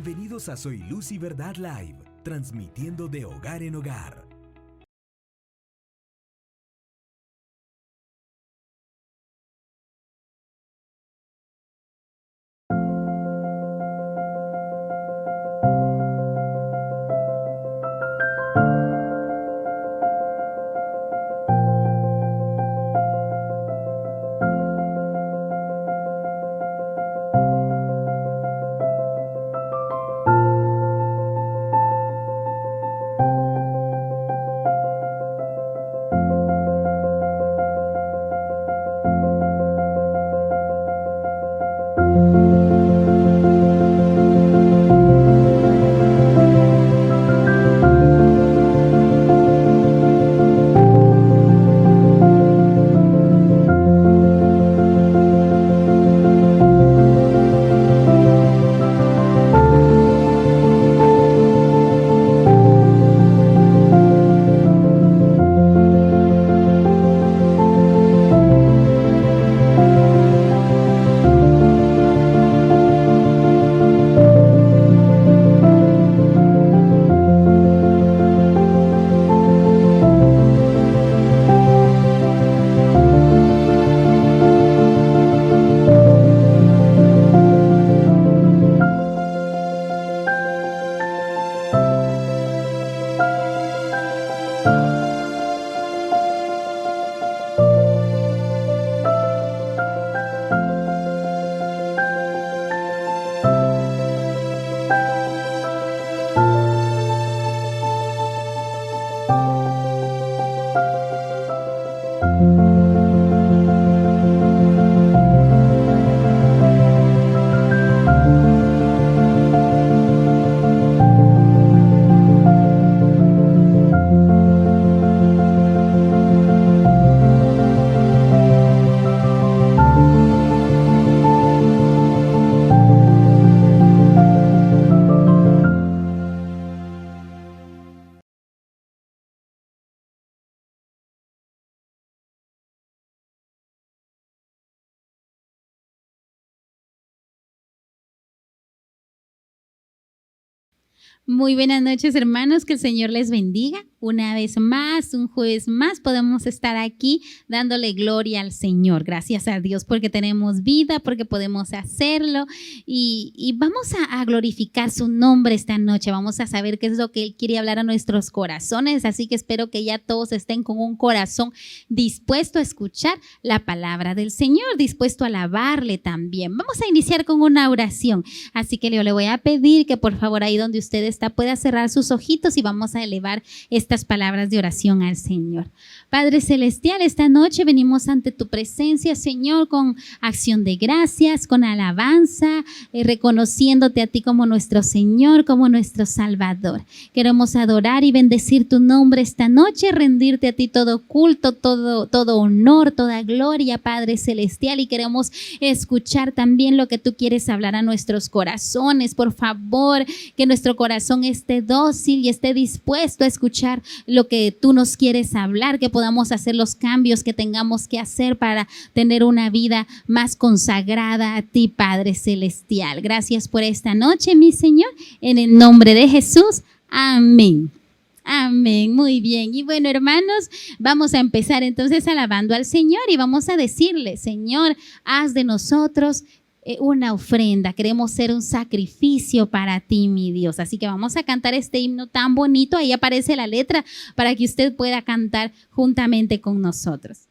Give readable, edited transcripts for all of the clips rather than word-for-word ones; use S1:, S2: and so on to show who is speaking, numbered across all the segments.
S1: Bienvenidos a Soy Luz y Verdad Live, transmitiendo de hogar en hogar.
S2: Muy buenas noches, hermanos, que el Señor les bendiga. Una vez más, un jueves más, podemos estar aquí dándole gloria al Señor. Gracias a Dios porque tenemos vida, porque podemos hacerlo y vamos a glorificar su nombre esta noche. Vamos a saber qué es lo que Él quiere hablar a nuestros corazones, así que espero que ya todos estén con un corazón dispuesto a escuchar la palabra del Señor, dispuesto a alabarle también. Vamos a iniciar con una oración, así que yo le voy a pedir que por favor ahí donde usted está pueda cerrar sus ojitos y vamos a elevar estas palabras de oración al Señor. Padre Celestial, esta noche venimos ante tu presencia, Señor, con acción de gracias, con alabanza, reconociéndote a ti como nuestro Señor, como nuestro Salvador. Queremos adorar y bendecir tu nombre esta noche, rendirte a ti todo culto, todo honor, toda gloria, Padre Celestial, y queremos escuchar también lo que tú quieres hablar a nuestros corazones. Por favor, que nuestro corazón esté dócil y esté dispuesto a escuchar lo que tú nos quieres hablar, que podamos hacer los cambios que tengamos que hacer para tener una vida más consagrada a ti, Padre Celestial. Gracias por esta noche, mi Señor, en el nombre de Jesús. Amén. Amén, muy bien. Y bueno, hermanos, vamos a empezar entonces alabando al Señor y vamos a decirle: Señor, haz de nosotros una ofrenda, queremos ser un sacrificio para ti, mi Dios. Así que vamos a cantar este himno tan bonito. Ahí aparece la letra para que usted pueda cantar juntamente con nosotros.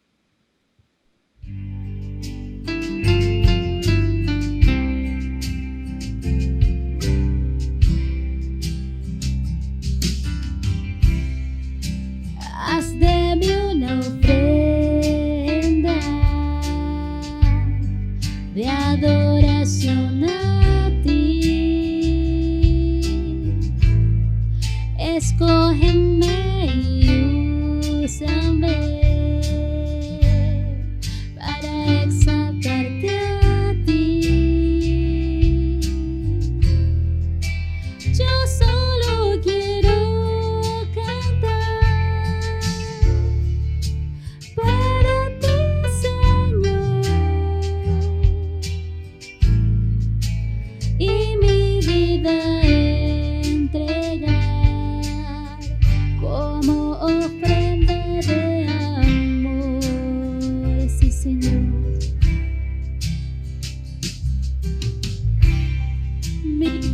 S2: Haz de mí una ofrenda de adoración a ti. Escógeme y úsame para exaltarte a ti. Yo solo quiero cantar para ti, Señor, y mi vida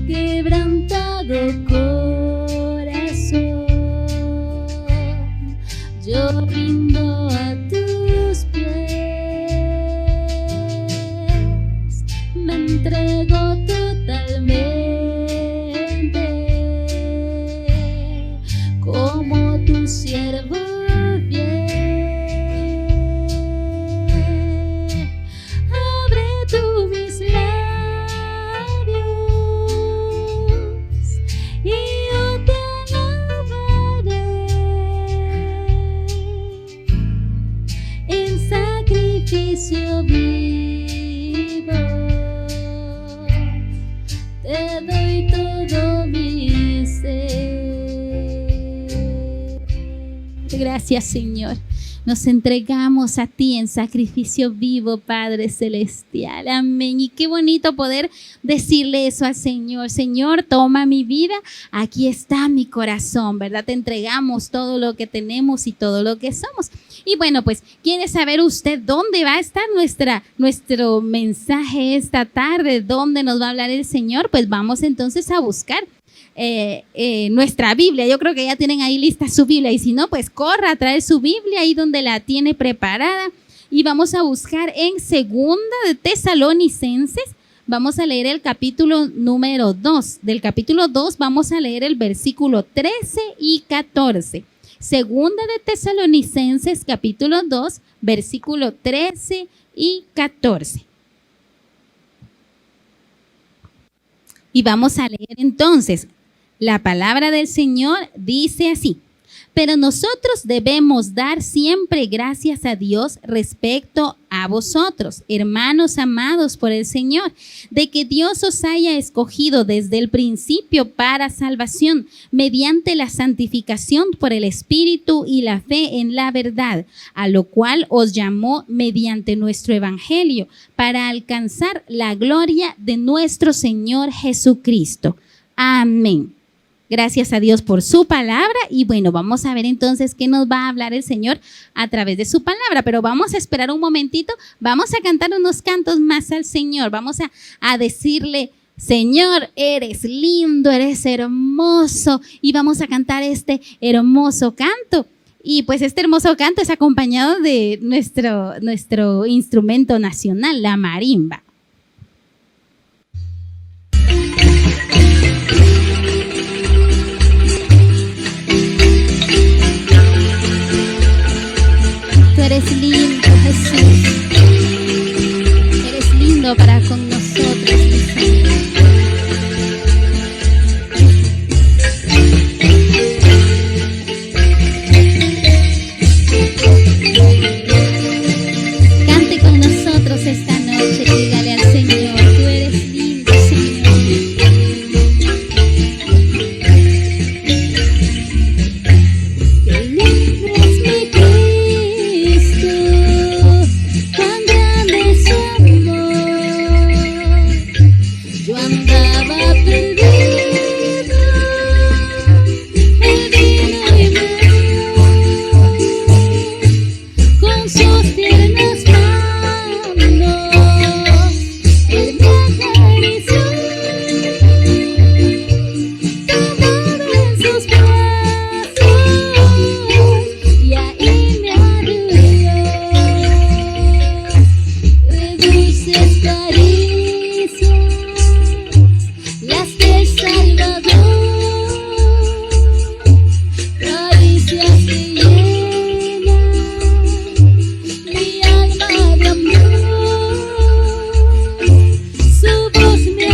S2: quebrantado corazón, yo rindo a tus pies, me entrego totalmente como tu siervo fiel. Abre tú mis labios y yo te alabaré en sacrificio vivo. Te doy todo mi ser. Gracias, Señor. Nos entregamos a ti en sacrificio vivo, Padre Celestial. Amén. Y qué bonito poder decirle eso al Señor. Señor, toma mi vida. Aquí está mi corazón, ¿verdad? Te entregamos todo lo que tenemos y todo lo que somos. Y bueno, pues, ¿quiere saber usted dónde va a estar nuestro mensaje esta tarde? ¿Dónde nos va a hablar el Señor? Pues vamos entonces a buscar nuestra Biblia. Yo creo que ya tienen ahí lista su Biblia, y si no, pues corra a traer su Biblia ahí donde la tiene preparada, y vamos a buscar en Segunda de Tesalonicenses. Vamos a leer el capítulo número 2. Del capítulo 2 vamos a leer el versículo 13 y 14. Segunda de Tesalonicenses, capítulo 2, versículo 13 y 14. Y vamos a leer entonces. La palabra del Señor dice así: pero nosotros debemos dar siempre gracias a Dios respecto a vosotros, hermanos amados por el Señor, de que Dios os haya escogido desde el principio para salvación, mediante la santificación por el Espíritu y la fe en la verdad, a lo cual os llamó mediante nuestro Evangelio, para alcanzar la gloria de nuestro Señor Jesucristo. Amén. Gracias a Dios por su palabra. Y bueno, vamos a ver entonces qué nos va a hablar el Señor a través de su palabra. Pero vamos a esperar un momentito. Vamos a cantar unos cantos más al Señor. Vamos a decirle: Señor, eres lindo, eres hermoso. Y vamos a cantar este hermoso canto. Y pues este hermoso canto es acompañado de nuestro instrumento nacional, la marimba. Tú eres lindo, Jesús. Eres lindo para con nosotros, mi Señor. Cante con nosotros esta noche, dígale al Señor: tú eres lindo, Señor. Qué lindo es mi Cristo, cuán grande es su amor. Yo andaba perdido, Él vino y me halló, con sus tiernas manos Él me acarició, tomado en sus brazos, y ahí me arrulló de dulces caricias, las del Salvador, caricias que llenan mi alma de amor. Su voz me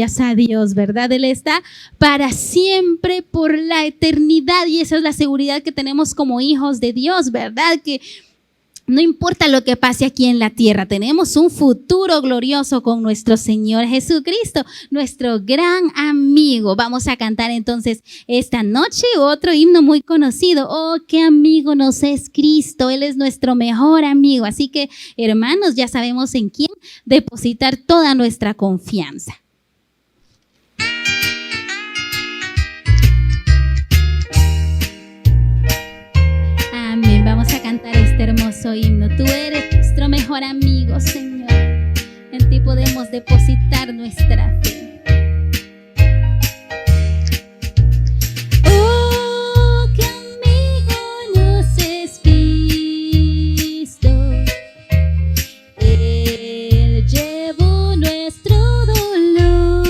S2: gracias a Dios, ¿verdad? Él está para siempre, por la eternidad, y esa es la seguridad que tenemos como hijos de Dios, ¿verdad? Que no importa lo que pase aquí en la tierra, tenemos un futuro glorioso con nuestro Señor Jesucristo, nuestro gran amigo. Vamos a cantar entonces esta noche otro himno muy conocido. Oh, qué amigo nos es Cristo, Él es nuestro mejor amigo. Así que, hermanos, ya sabemos en quién depositar toda nuestra confianza. Amén. Vamos a cantar este hermoso himno. Tú eres nuestro mejor amigo, Señor. En ti podemos depositar nuestra fe. Oh, qué amigo nos es Cristo. Él llevó nuestro dolor.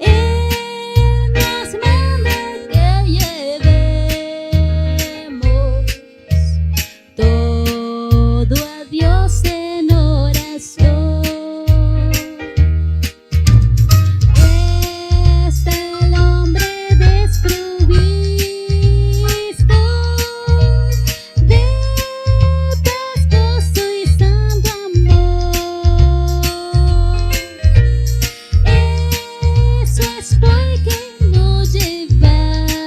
S2: Él nos manda que llevemos todo a Dios en oración. Está el hombre desprovisto de paz, gozo y santo amor. Eso es porque no llevamos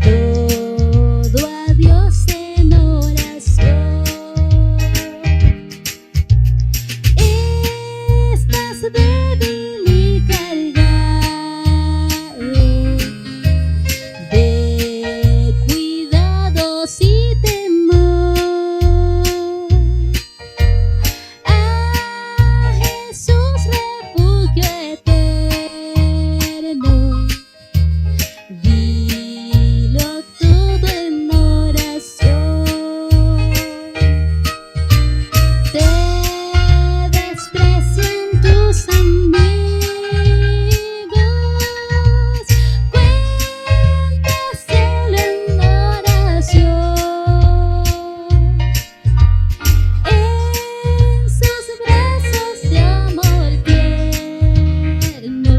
S2: todo a Dios en oración. Estás débil y cargado de cuidados y temor. A Jesús refugio eterno, dilo todo en oración. Te desprecian tus amigos, cuéntaselo en oración. En sus brazos de amor tierno,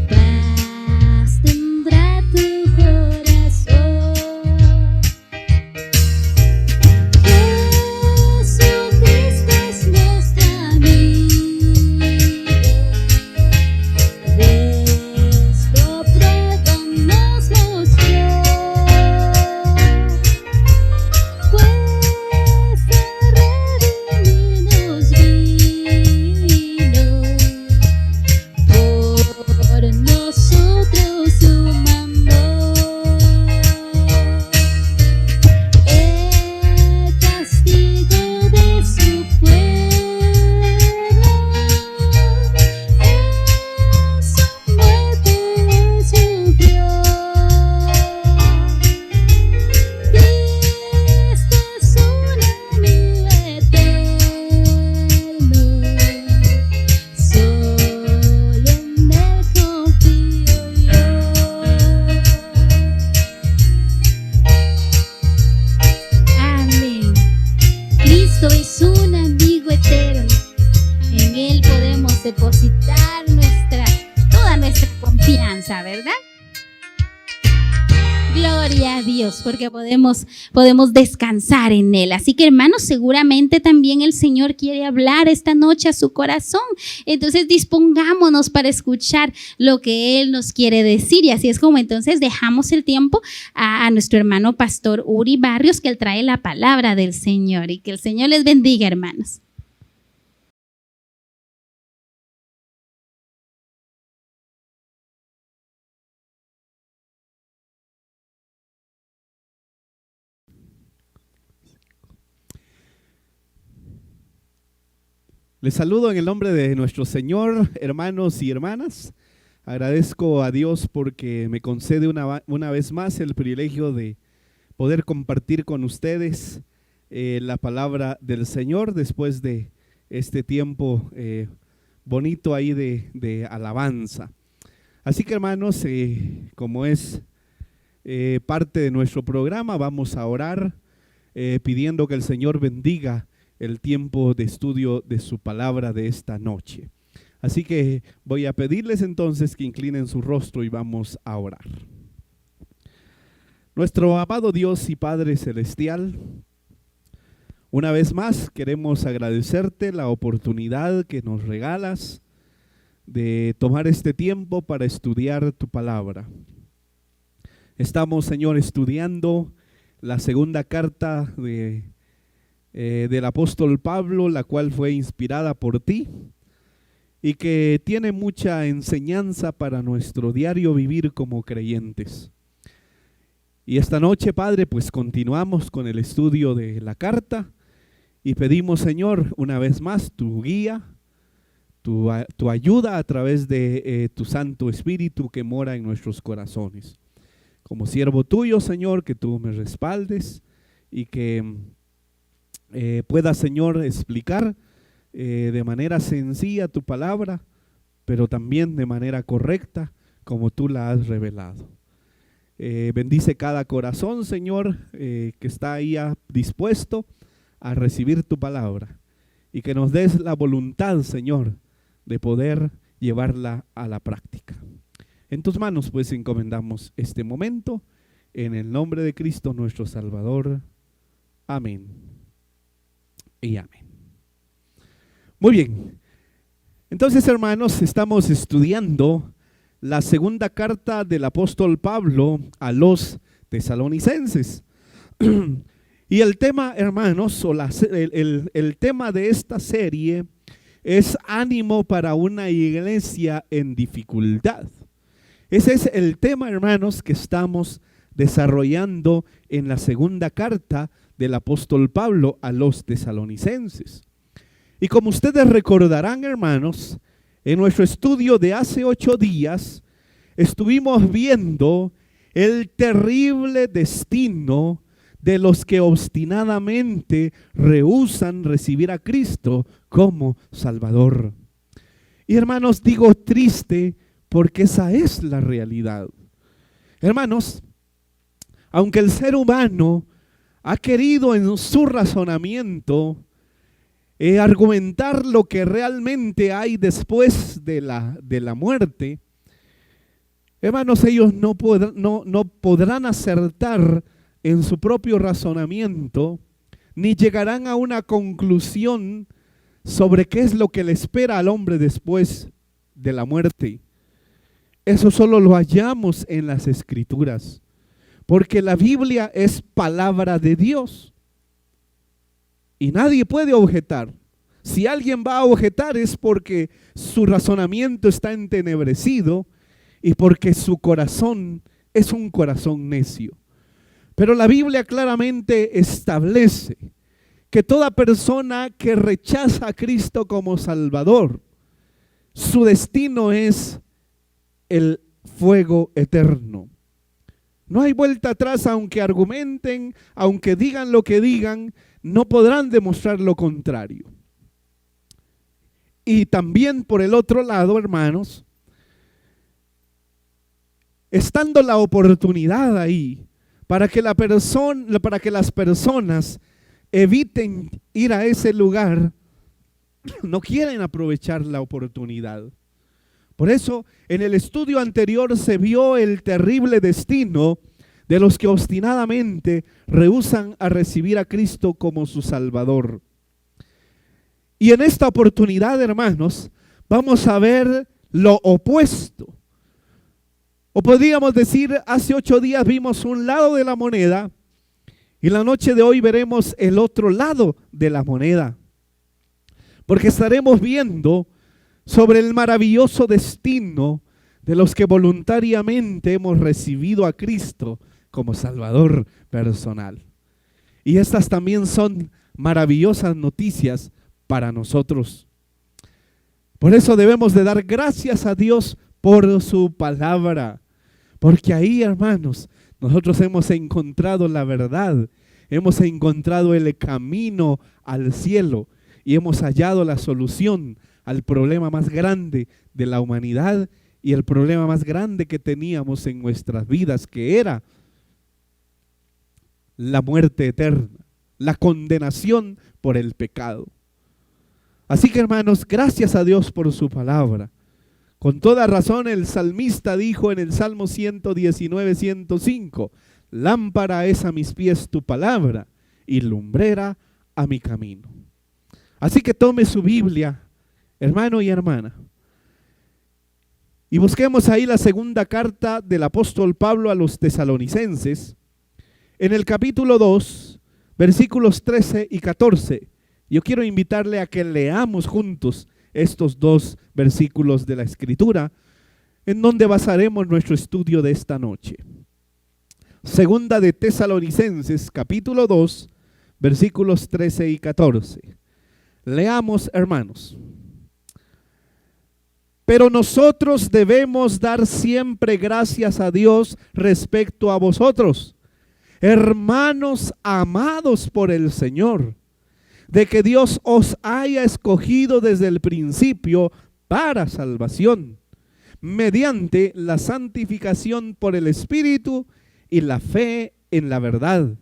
S2: paz tendrá tu corazón. Jesucristo es nuestro amigo, de esto prueba nos mostró, pues a redimirnos vino, por nosotros su mandó. El castigo de su pueblo, en su muerte sufrió. Cristo es un amigo eterno, solo en Él confío yo. Amén. Cristo es un amigo eterno. En Él podemos depositar toda nuestra confianza, ¿verdad? Gloria a Dios, porque podemos descansar en Él. Así que, hermanos, seguramente también el Señor quiere hablar esta noche a su corazón. Entonces, dispongámonos para escuchar lo que Él nos quiere decir. Y así es como entonces dejamos el tiempo a nuestro hermano pastor Uri Barrios, que él trae la palabra del Señor. Y que el Señor les bendiga, hermanos.
S3: Les saludo en el nombre de nuestro Señor, hermanos y hermanas. Agradezco a Dios porque me concede una vez más el privilegio de poder compartir con ustedes la palabra del Señor después de este tiempo bonito ahí de alabanza. Así que, hermanos, como es parte de nuestro programa, vamos a orar pidiendo que el Señor bendiga el tiempo de estudio de su palabra de esta noche. Así que voy a pedirles entonces que inclinen su rostro y vamos a orar. Nuestro amado Dios y Padre Celestial, una vez más queremos agradecerte la oportunidad que nos regalas de tomar este tiempo para estudiar tu palabra. Estamos, Señor, estudiando la segunda carta del apóstol Pablo, la cual fue inspirada por ti y que tiene mucha enseñanza para nuestro diario vivir como creyentes. Y esta noche, Padre, pues continuamos con el estudio de la carta y pedimos, Señor, una vez más tu guía, tu ayuda a través de tu Santo Espíritu que mora en nuestros corazones. Como siervo tuyo, Señor, que tú me respaldes y que pueda, Señor, explicar de manera sencilla tu palabra, pero también de manera correcta, como tú la has revelado. Bendice cada corazón, Señor, que está ahí dispuesto a recibir tu palabra, y que nos des la voluntad, Señor, de poder llevarla a la práctica. En tus manos, pues, encomendamos este momento, en el nombre de Cristo nuestro Salvador. Amén y amén. Muy bien, entonces, hermanos, estamos estudiando la segunda carta del apóstol Pablo a los tesalonicenses. Y el tema, hermanos, el tema de esta serie es ánimo para una iglesia en dificultad. Ese es el tema, hermanos, que estamos desarrollando en la segunda carta del apóstol Pablo a los tesalonicenses. Y como ustedes recordarán, hermanos, en nuestro estudio de hace 8 días, estuvimos viendo el terrible destino de los que obstinadamente rehúsan recibir a Cristo como Salvador. Y hermanos, digo triste porque esa es la realidad. Hermanos, aunque el ser humano ha querido en su razonamiento argumentar lo que realmente hay después de la muerte, hermanos, ellos no podrán acertar en su propio razonamiento, ni llegarán a una conclusión sobre qué es lo que le espera al hombre después de la muerte. Eso solo lo hallamos en las Escrituras, porque la Biblia es palabra de Dios. Y nadie puede objetar. Si alguien va a objetar es porque su razonamiento está entenebrecido y porque su corazón es un corazón necio. Pero la Biblia claramente establece que toda persona que rechaza a Cristo como Salvador, su destino es el fuego eterno. No hay vuelta atrás, aunque argumenten, aunque digan lo que digan, no podrán demostrar lo contrario. Y también por el otro lado, hermanos, estando la oportunidad ahí para que las personas eviten ir a ese lugar, no quieren aprovechar la oportunidad. Por eso, en el estudio anterior se vio el terrible destino de los que obstinadamente rehúsan a recibir a Cristo como su Salvador. Y en esta oportunidad, hermanos, vamos a ver lo opuesto. O podríamos decir, hace 8 días vimos un lado de la moneda y la noche de hoy veremos el otro lado de la moneda. Porque estaremos viendo sobre el maravilloso destino de los que voluntariamente hemos recibido a Cristo como Salvador personal. Y estas también son maravillosas noticias para nosotros. Por eso debemos de dar gracias a Dios por su palabra. Porque ahí, hermanos, nosotros hemos encontrado la verdad, hemos encontrado el camino al cielo y hemos hallado la solución al problema más grande de la humanidad y el problema más grande que teníamos en nuestras vidas, que era la muerte eterna, la condenación por el pecado. Así que, hermanos, gracias a Dios por su palabra. Con toda razón el salmista dijo en el Salmo 119, 105, lámpara es a mis pies tu palabra y lumbrera a mi camino. Así que tome su Biblia, hermano y hermana, y busquemos ahí la segunda carta del apóstol Pablo a los tesalonicenses, en el capítulo 2, versículos 13 y 14. Yo quiero invitarle a que leamos juntos estos dos versículos de la Escritura, en donde basaremos nuestro estudio de esta noche. Segunda de Tesalonicenses, capítulo 2, versículos 13 y 14. Leamos, hermanos. Pero nosotros debemos dar siempre gracias a Dios respecto a vosotros, hermanos amados por el Señor, de que Dios os haya escogido desde el principio para salvación, mediante la santificación por el Espíritu y la fe en la verdad,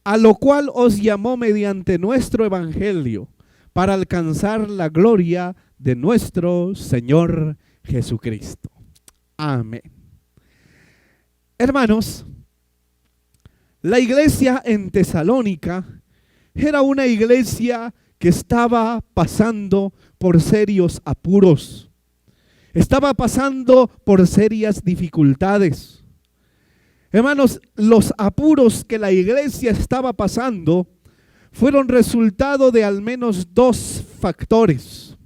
S3: a lo cual os llamó mediante nuestro Evangelio, para alcanzar la gloria de nuestro Señor Jesucristo. Amén. Hermanos, la iglesia en Tesalónica era una iglesia que estaba pasando por serios apuros. Estaba pasando por serias dificultades. Hermanos, los apuros que la iglesia estaba pasando fueron resultado de al menos dos factores.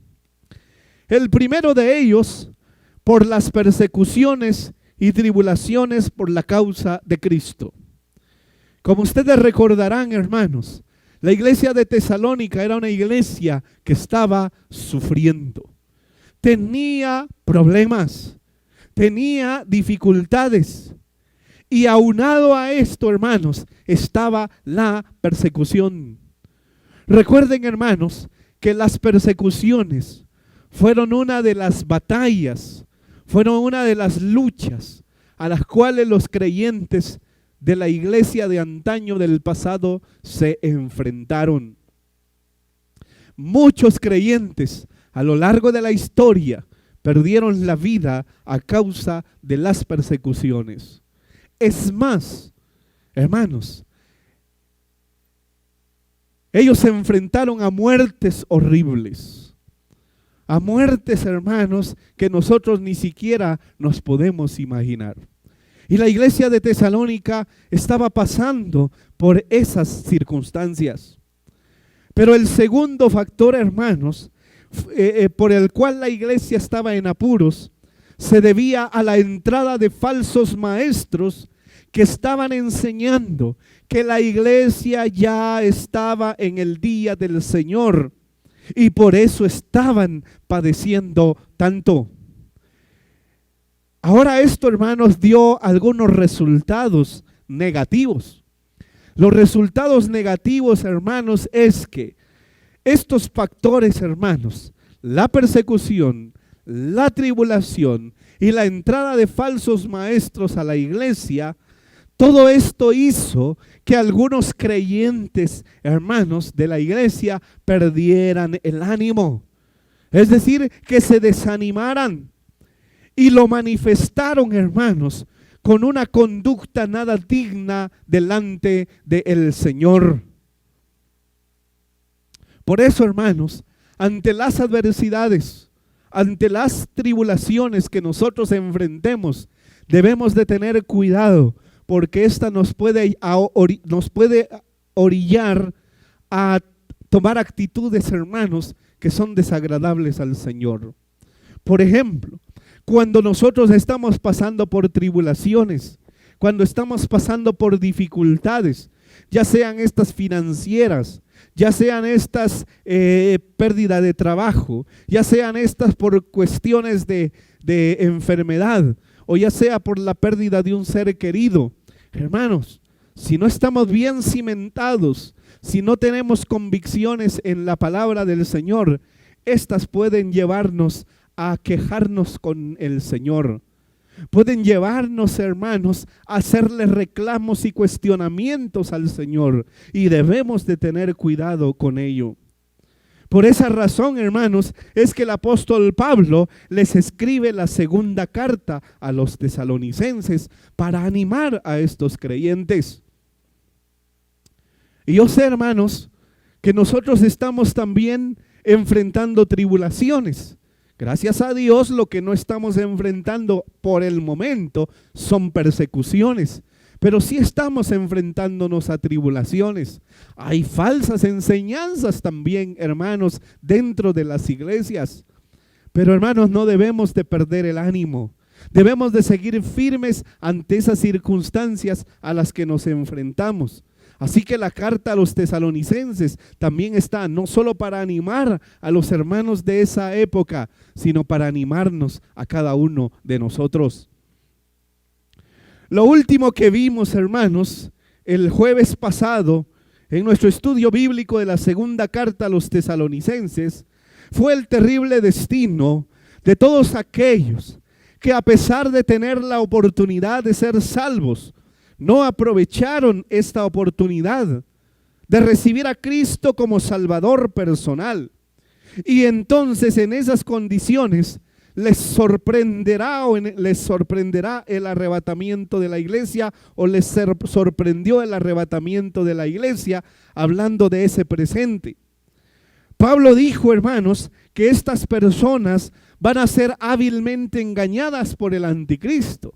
S3: El primero de ellos, por las persecuciones y tribulaciones por la causa de Cristo. Como ustedes recordarán, hermanos, la iglesia de Tesalónica era una iglesia que estaba sufriendo. Tenía problemas, tenía dificultades. Y aunado a esto, hermanos, estaba la persecución. Recuerden, hermanos, que las persecuciones fueron una de las batallas, fueron una de las luchas a las cuales los creyentes de la iglesia de antaño del pasado se enfrentaron. Muchos creyentes a lo largo de la historia perdieron la vida a causa de las persecuciones. Es más, hermanos, ellos se enfrentaron a muertes horribles, a muertes, hermanos, que nosotros ni siquiera nos podemos imaginar. Y la iglesia de Tesalónica estaba pasando por esas circunstancias. Pero el segundo factor, hermanos, por el cual la iglesia estaba en apuros, se debía a la entrada de falsos maestros que estaban enseñando que la iglesia ya estaba en el día del Señor y por eso estaban padeciendo tanto. Ahora esto, hermanos, dio algunos resultados negativos. Los resultados negativos, hermanos, es que estos factores, hermanos, la persecución, la tribulación y la entrada de falsos maestros a la iglesia, todo esto hizo que algunos creyentes, hermanos, de la iglesia perdieran el ánimo. Es decir, que se desanimaran. Y lo manifestaron, hermanos, con una conducta nada digna delante del Señor. Por eso, hermanos, ante las adversidades, ante las tribulaciones que nosotros enfrentemos, debemos de tener cuidado, porque esta nos puede orillar a tomar actitudes, hermanos, que son desagradables al Señor. Por ejemplo, cuando nosotros estamos pasando por tribulaciones, cuando estamos pasando por dificultades, ya sean estas financieras, ya sean estas pérdida de trabajo, ya sean estas por cuestiones de enfermedad, o ya sea por la pérdida de un ser querido. Hermanos, si no estamos bien cimentados, si no tenemos convicciones en la palabra del Señor, estas pueden llevarnos a quejarnos con el Señor. pueden llevarnos, hermanos, a hacerle reclamos y cuestionamientos al Señor, y debemos de tener cuidado con ello. Por esa razón, hermanos, es que el apóstol Pablo les escribe la segunda carta a los tesalonicenses para animar a estos creyentes. Y yo sé, hermanos, que nosotros estamos también enfrentando tribulaciones. Gracias a Dios, lo que no estamos enfrentando por el momento son persecuciones. Pero sí estamos enfrentándonos a tribulaciones. Hay falsas enseñanzas también, hermanos, dentro de las iglesias. Pero, hermanos, no debemos de perder el ánimo. Debemos de seguir firmes ante esas circunstancias a las que nos enfrentamos. Así que la carta a los tesalonicenses también está no solo para animar a los hermanos de esa época, sino para animarnos a cada uno de nosotros. Lo último que vimos, hermanos, el jueves pasado, en nuestro estudio bíblico de la segunda carta a los tesalonicenses, fue el terrible destino de todos aquellos que, a pesar de tener la oportunidad de ser salvos, no aprovecharon esta oportunidad de recibir a Cristo como Salvador personal. Y entonces, en esas condiciones, les sorprenderá el arrebatamiento de la iglesia, o les sorprendió el arrebatamiento de la iglesia, hablando de ese presente. Pablo dijo, hermanos, que estas personas van a ser hábilmente engañadas por el anticristo,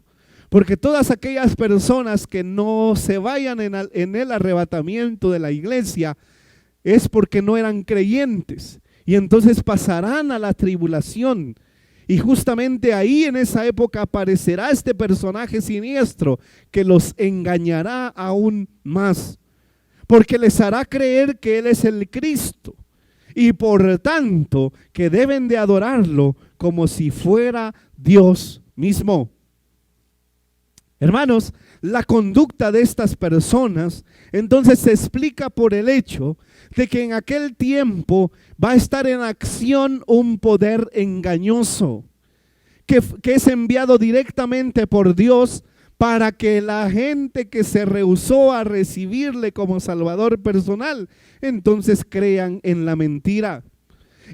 S3: porque todas aquellas personas que no se vayan en el arrebatamiento de la iglesia es porque no eran creyentes, y entonces pasarán a la tribulación. Y justamente ahí, en esa época, aparecerá este personaje siniestro que los engañará aún más, porque les hará creer que Él es el Cristo, y por tanto que deben de adorarlo como si fuera Dios mismo. Hermanos, la conducta de estas personas entonces se explica por el hecho de que en aquel tiempo va a estar en acción un poder engañoso que es enviado directamente por Dios para que la gente que se rehusó a recibirle como Salvador personal, entonces crean en la mentira.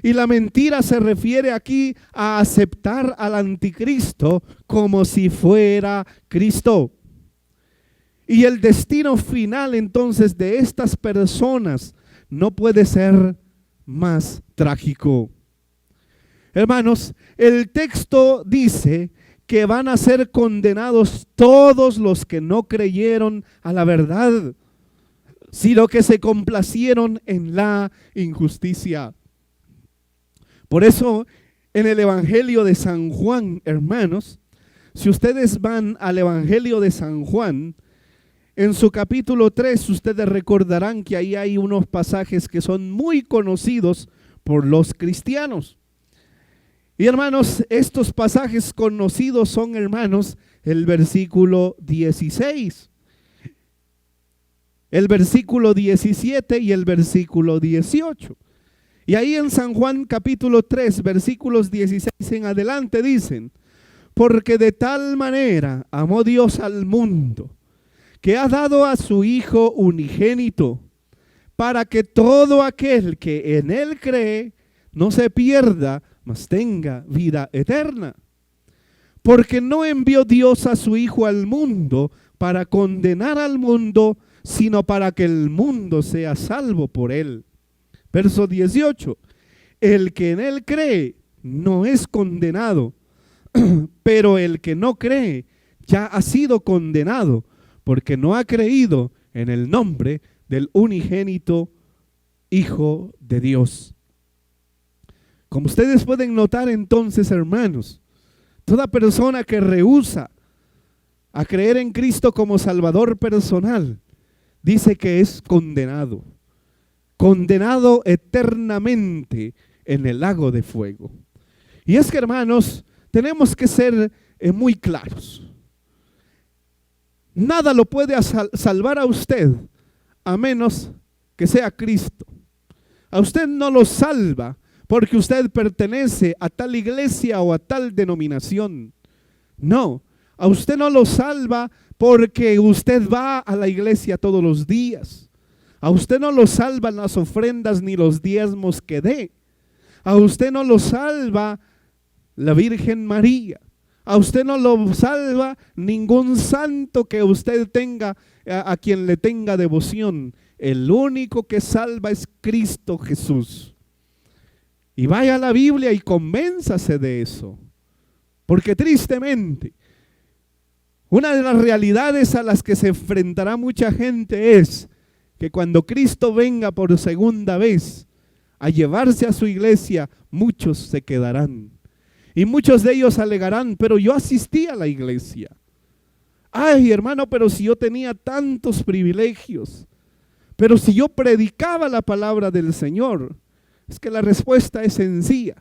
S3: Y la mentira se refiere aquí a aceptar al anticristo como si fuera Cristo. Y el destino final entonces de estas personas no puede ser más trágico. Hermanos, el texto dice que van a ser condenados todos los que no creyeron a la verdad, sino que se complacieron en la injusticia. Por eso, en el Evangelio de San Juan, hermanos, si ustedes van al Evangelio de San Juan, en su capítulo 3, ustedes recordarán que ahí hay unos pasajes que son muy conocidos por los cristianos. Y hermanos, estos pasajes conocidos son, hermanos, el versículo 16, el versículo 17 y el versículo 18. Y ahí en San Juan capítulo 3, versículos 16 en adelante dicen: porque de tal manera amó Dios al mundo, que ha dado a su Hijo unigénito, para que todo aquel que en Él cree no se pierda, mas tenga vida eterna. Porque no envió Dios a su Hijo al mundo para condenar al mundo, sino para que el mundo sea salvo por Él. Verso 18, el que en Él cree no es condenado, pero el que no cree ya ha sido condenado, porque no ha creído en el nombre del unigénito Hijo de Dios. Como ustedes pueden notar entonces, hermanos, toda persona que rehúsa a creer en Cristo como Salvador personal, dice que es condenado. Condenado eternamente en el lago de fuego. Y es que, hermanos, tenemos que ser muy claros. Nada lo puede salvar a usted a menos que sea Cristo. A usted no lo salva porque usted pertenece a tal iglesia o a tal denominación. No, A usted no lo salva porque usted va a la iglesia todos los días. A usted no lo salvan las ofrendas ni los diezmos que dé. A usted no lo salva la Virgen María. A usted no lo salva ningún santo que usted tenga, a quien le tenga devoción. El único que salva es Cristo Jesús. Y vaya a la Biblia y convénzase de eso. Porque tristemente, una de las realidades a las que se enfrentará mucha gente es que cuando Cristo venga por segunda vez a llevarse a su iglesia, muchos se quedarán. Y muchos de ellos alegarán, pero yo asistí a la iglesia. Ay, hermano, pero si yo tenía tantos privilegios, pero si yo predicaba la palabra del Señor. Es que la respuesta es sencilla.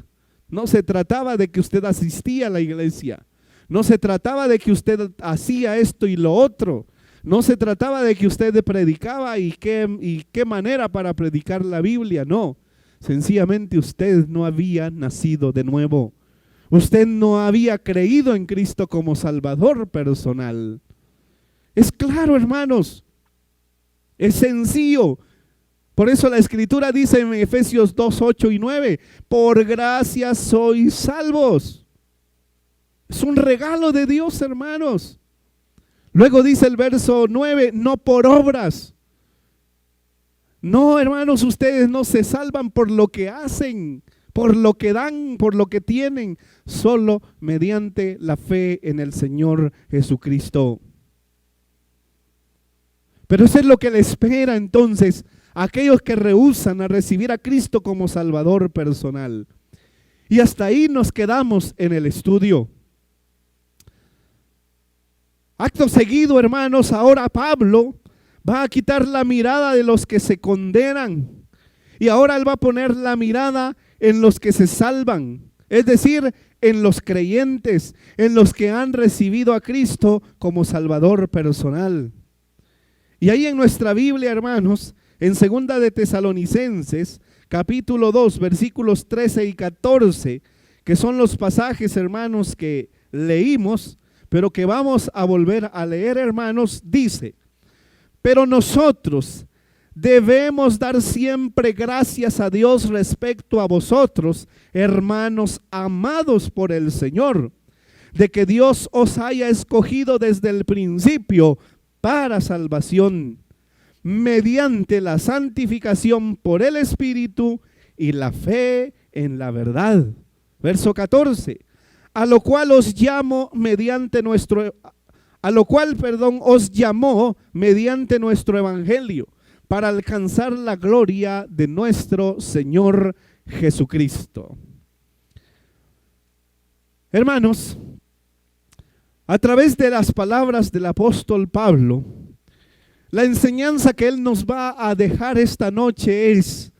S3: No se trataba de que usted asistía a la iglesia. No se trataba de que usted hacía esto y lo otro. No se trataba de que usted predicaba y qué manera para predicar la Biblia. No, sencillamente usted no había nacido de nuevo. Usted no había creído en Cristo como Salvador personal. Es claro, hermanos. Es sencillo. Por eso la Escritura dice en Efesios 2, 8 y 9, por gracia sois salvos. Es un regalo de Dios, hermanos. Luego dice el verso 9, no por obras. No, hermanos, ustedes no se salvan por lo que hacen, por lo que dan, por lo que tienen, solo mediante la fe en el Señor Jesucristo. Pero eso es lo que le espera entonces a aquellos que rehúsan a recibir a Cristo como Salvador personal. Y hasta ahí nos quedamos en el estudio. Acto seguido, hermanos, ahora Pablo va a quitar la mirada de los que se condenan. Y ahora él va a poner la mirada en los que se salvan. Es decir, en los creyentes, en los que han recibido a Cristo como Salvador personal. Y ahí en nuestra Biblia, hermanos, en 2 de Tesalonicenses, capítulo 2, versículos 13 y 14, que son los pasajes, hermanos, que leímos, pero que vamos a volver a leer, hermanos, dice, pero nosotros debemos dar siempre gracias a Dios respecto a vosotros, hermanos amados por el Señor, de que Dios os haya escogido desde el principio para salvación, mediante la santificación por el Espíritu y la fe en la verdad. Verso 14, a lo cual os llamó mediante nuestro evangelio, para alcanzar la gloria de nuestro Señor Jesucristo. Hermanos, a través de las palabras del apóstol Pablo, la enseñanza que él nos va a dejar esta noche es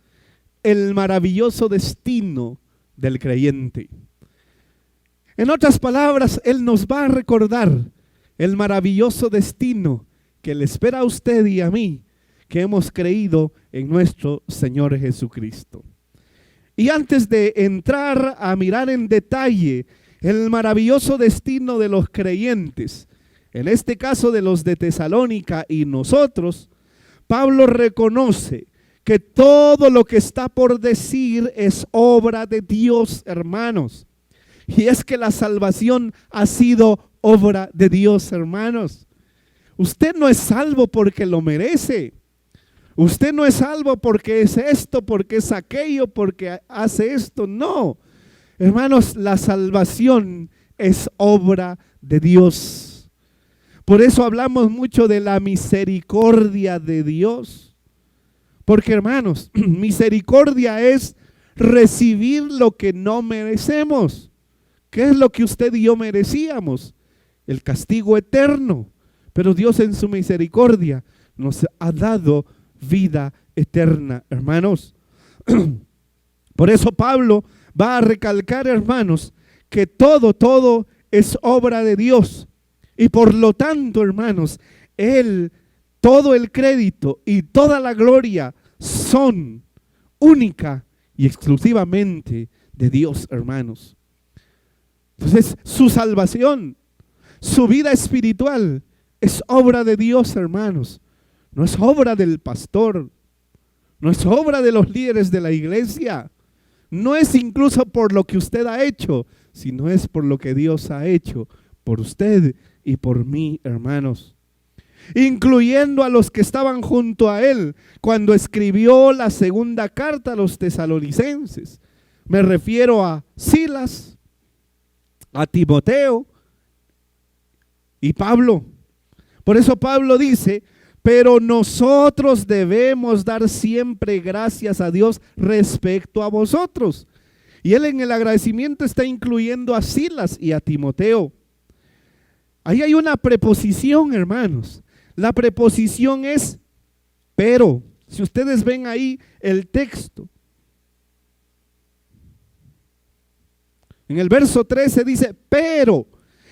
S3: el maravilloso destino del creyente. En otras palabras, él nos va a recordar el maravilloso destino que le espera a usted y a mí, que hemos creído en nuestro Señor Jesucristo. Y antes de entrar a mirar en detalle el maravilloso destino de los creyentes, en este caso de los de Tesalónica y nosotros, Pablo reconoce que todo lo que está por decir es obra de Dios, hermanos. Y es que la salvación ha sido obra de Dios, hermanos. Usted no es salvo porque lo merece. Usted no es salvo porque es esto, porque es aquello, porque hace esto. No, hermanos, la salvación es obra de Dios. Por eso hablamos mucho de la misericordia de Dios. Porque, hermanos, misericordia es recibir lo que no merecemos. ¿Qué es lo que usted y yo merecíamos? El castigo eterno. Pero Dios en su misericordia nos ha dado vida eterna, hermanos. Por eso Pablo va a recalcar, hermanos, que todo es obra de Dios. Y por lo tanto, hermanos, todo el crédito y toda la gloria son única y exclusivamente de Dios, hermanos. Entonces, su salvación Su vida espiritual es obra de Dios, hermanos. No es obra del pastor. No es obra de los líderes de la iglesia. No es incluso por lo que usted ha hecho, sino es por lo que Dios ha hecho por usted y por mí, hermanos. Incluyendo a los que estaban junto a él cuando escribió la segunda carta a los tesalonicenses. Me refiero a Silas, a Timoteo y Pablo. Por eso Pablo dice, pero nosotros debemos dar siempre gracias a Dios respecto a vosotros. Y él en el agradecimiento está incluyendo a Silas y a Timoteo. Ahí hay una preposición, hermanos. La preposición es pero. Si ustedes ven ahí el texto, en el verso 13 dice, pero.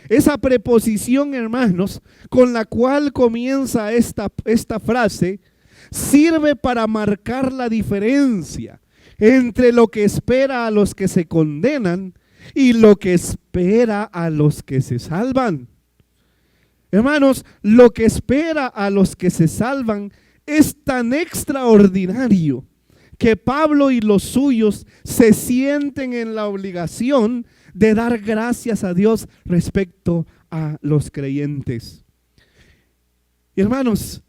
S3: Esa preposición, hermanos, con la cual comienza esta frase, sirve para marcar la diferencia entre lo que espera a los que se condenan y lo que espera a los que se salvan. Hermanos, lo que espera a los que se salvan es tan extraordinario que Pablo y los suyos se sienten en la obligación de dar gracias a Dios respecto a los creyentes. Y hermanos,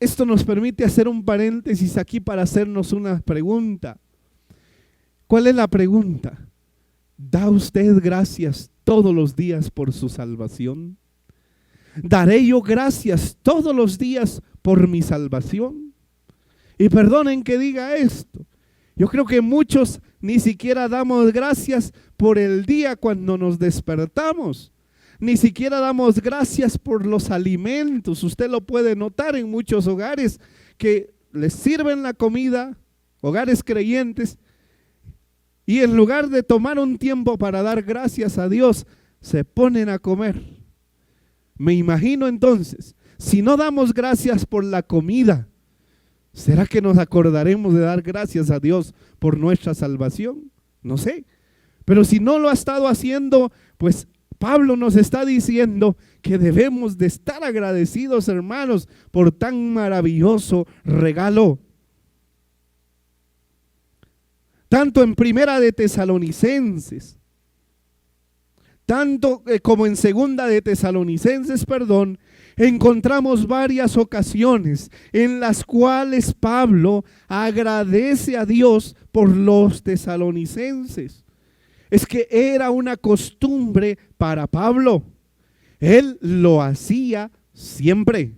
S3: esto nos permite hacer un paréntesis aquí para hacernos una pregunta. ¿Cuál es la pregunta? ¿Da usted gracias todos los días por su salvación? ¿Daré yo gracias todos los días por mi salvación? Y perdonen que diga esto. Yo creo que muchos ni siquiera damos gracias por el día cuando nos despertamos. Ni siquiera damos gracias por los alimentos. Usted lo puede notar en muchos hogares que les sirven la comida, hogares creyentes, y en lugar de tomar un tiempo para dar gracias a Dios, se ponen a comer. Me imagino entonces, si no damos gracias por la comida, ¿será que nos acordaremos de dar gracias a Dios por nuestra salvación? No sé. Pero si no lo ha estado haciendo, pues Pablo nos está diciendo que debemos de estar agradecidos, hermanos, por tan maravilloso regalo. Tanto en Primera de Tesalonicenses, tanto como en Segunda de Tesalonicenses, encontramos varias ocasiones en las cuales Pablo agradece a Dios por los tesalonicenses. Es que era una costumbre para Pablo. Él lo hacía siempre.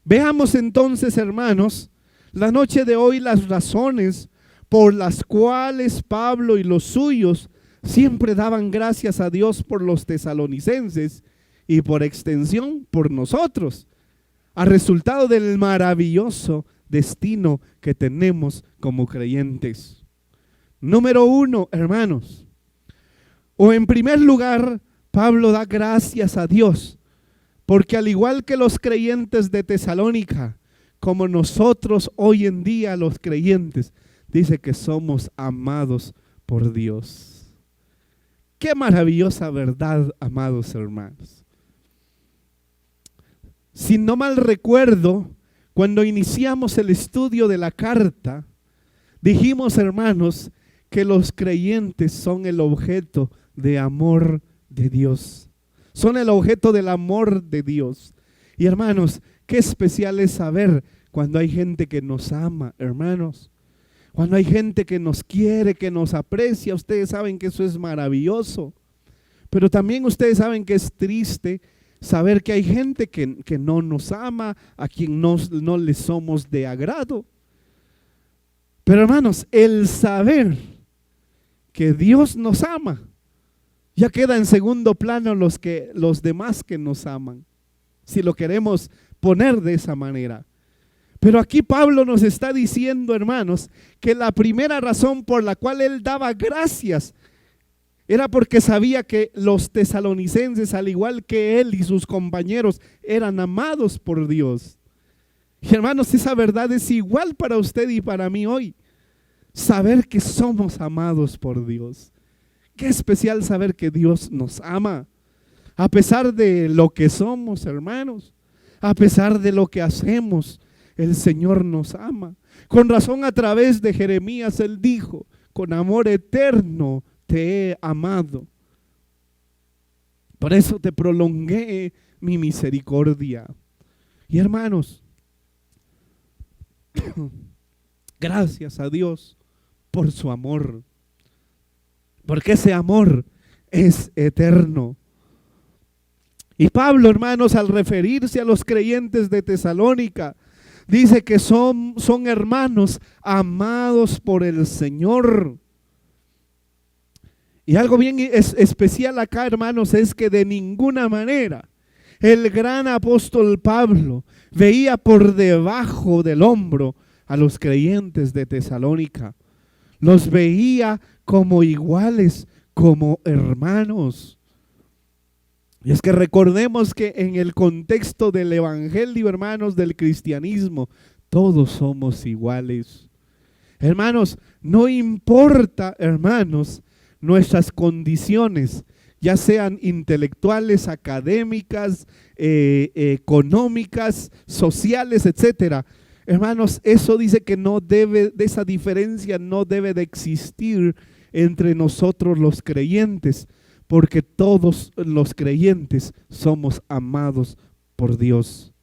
S3: Veamos entonces, hermanos, la noche de hoy las razones por las cuales Pablo y los suyos siempre daban gracias a Dios por los tesalonicenses y por extensión por nosotros, a resultado del maravilloso destino que tenemos como creyentes. Número 1, hermanos, o en primer lugar, Pablo da gracias a Dios, porque al igual que los creyentes de Tesalónica, como nosotros hoy en día los creyentes, dice que somos amados por Dios. Qué maravillosa verdad, amados hermanos. Si no mal recuerdo, cuando iniciamos el estudio de la carta, dijimos, hermanos, que los creyentes son el objeto de amor de Dios. Son el objeto del amor de Dios. Y hermanos, qué especial es saber cuando hay gente que nos ama, hermanos. Cuando hay gente que nos quiere, que nos aprecia. Ustedes saben que eso es maravilloso. Pero también ustedes saben que es triste saber que hay gente que no nos ama, a quien no le somos de agrado. Pero hermanos, el saber que Dios nos ama, ya queda en segundo plano los demás que nos aman, si lo queremos poner de esa manera. Pero aquí Pablo nos está diciendo, hermanos, que la primera razón por la cual él daba gracias era porque sabía que los tesalonicenses, al igual que él y sus compañeros, eran amados por Dios. Y hermanos, esa verdad es igual para usted y para mí hoy. Saber que somos amados por Dios. Qué especial saber que Dios nos ama. A pesar de lo que somos, hermanos, a pesar de lo que hacemos, el Señor nos ama. Con razón, a través de Jeremías, Él dijo: con amor eterno te he amado. Por eso te prolongué mi misericordia. Y hermanos, gracias a Dios por su amor, porque ese amor es eterno. Y Pablo, hermanos, al referirse a los creyentes de Tesalónica, dice que son hermanos amados por el Señor. Y algo bien especial acá, hermanos, es que de ninguna manera el gran apóstol Pablo veía por debajo del hombro a los creyentes de Tesalónica. Los veía como iguales, como hermanos. Y es que recordemos que en el contexto del evangelio, hermanos, del cristianismo, todos somos iguales. Hermanos, no importa, hermanos, nuestras condiciones, ya sean intelectuales, académicas, económicas, sociales, etcétera. Hermanos, eso dice que esa diferencia no debe de existir entre nosotros los creyentes, porque todos los creyentes somos amados por Dios.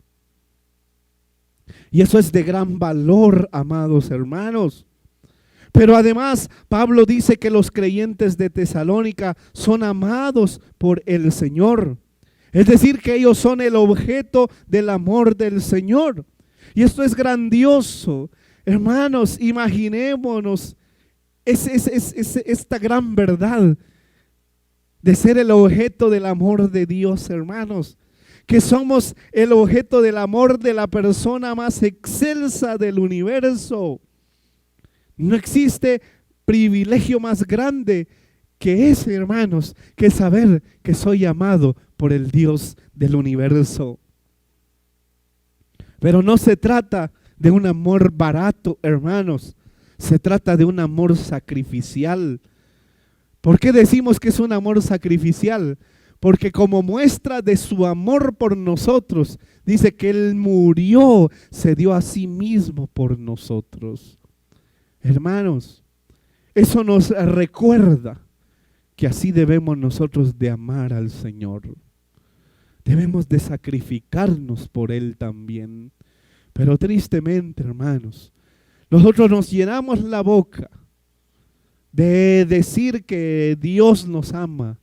S3: Y eso es de gran valor, amados hermanos. Pero además, Pablo dice que los creyentes de Tesalónica son amados por el Señor. Es decir, que ellos son el objeto del amor del Señor. Y esto es grandioso. Hermanos, imaginémonos esta gran verdad de ser el objeto del amor de Dios, hermanos. Que somos el objeto del amor de la persona más excelsa del universo. No existe privilegio más grande que ese, hermanos, que saber que soy amado por el Dios del universo. Pero no se trata de un amor barato, hermanos. Se trata de un amor sacrificial. ¿Por qué decimos que es un amor sacrificial? Porque como muestra de su amor por nosotros, dice que Él murió, se dio a sí mismo por nosotros. Hermanos, eso nos recuerda que así debemos nosotros de amar al Señor. Debemos de sacrificarnos por Él también. Pero tristemente, hermanos, nosotros nos llenamos la boca de decir que Dios nos ama,